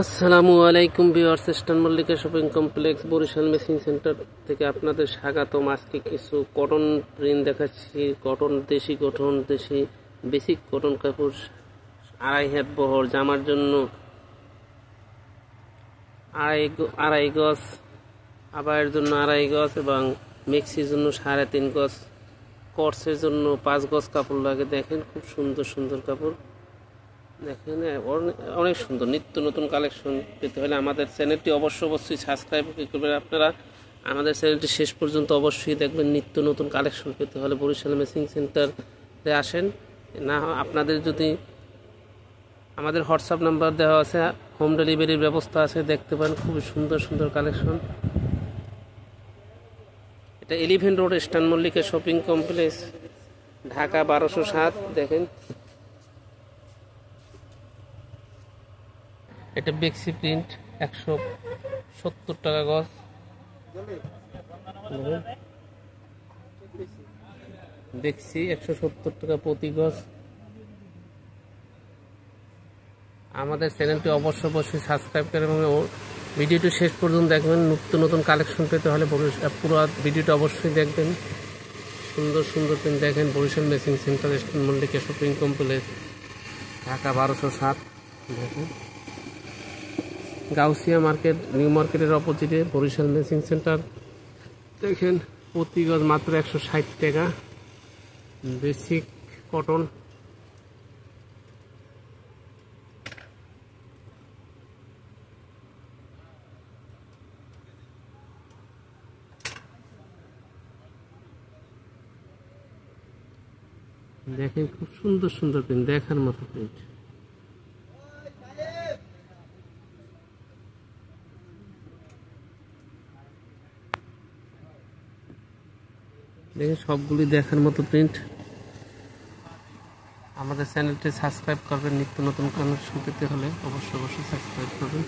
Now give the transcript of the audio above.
আসসালামু আলাইকুম viewers, eastern Mallika shopping complex Barishal machine centre থেকে আপনাদের স্বাগতম। আজকে কিছু কটন প্রিন্ট দেখাচ্ছি। দেশি বেসিক কটন কাপড়, আড়াই হাত বহর, জামার জন্য আড়াই গজ, আবায়ের জন্য আড়াই গজ এবং মেক্সির জন্য 3.5 গজ, কর্সের জন্য 5 গজ কাপড় লাগে। দেখেন খুব সুন্দর সুন্দর কাপড়, দেখেন অনেক সুন্দর। নিত্য নতুন কালেকশন পেতে হলে আমাদের চ্যানেলটি অবশ্যই সাবস্ক্রাইব করবেন। আপনারা আমাদের চ্যানেলটি শেষ পর্যন্ত অবশ্যই দেখবেন। নিত্য নতুন কালেকশন পেতে হলে বরিশাল মেশিন সেন্টারে আসেন। না আপনাদের যদি আমাদের হোয়াটসঅ্যাপ নাম্বার দেওয়া আছে, হোম ডেলিভারির ব্যবস্থা আছে, দেখতে পান খুবই সুন্দর সুন্দর কালেকশন। এটা 11 road eastern Mallika shopping complex, Dhaka 1207। দেখেন এটা বেক্সি প্রিন্ট, 170 টাকা গজ। বেক্সি 170 টাকা প্রতি গজ। আমাদের চ্যানেলটি অবশ্যই সাবস্ক্রাইব করে এবং ভিডিওটি শেষ পর্যন্ত দেখবেন। নিত্য নতুন কালেকশন পেতে হলে পুরো ভিডিওটা অবশ্যই দেখবেন। সুন্দর সুন্দর প্রিন্ট দেখেন। Barishal machine centre, eastern Mallika shopping complex, Dhaka 1207। দেখেন গাউসিয়া মার্কেট, নিউ মার্কেটের অপোজিটে বরিশাল মেশিন সেন্টার। দেখেন প্রতি গজ মাত্র 160 টাকা, বেসিক কটন। দেখেন খুব সুন্দর সুন্দর প্রিন্ট, দেখার মতো প্রিন্ট। দেখেন সবগুলি দেখার মতো প্রিন্ট। আমাদের চ্যানেলটি সাবস্ক্রাইব করবেন। নিত্য নতুন কালেকশন পেতে হলে অবশ্যই সাবস্ক্রাইব করবেন।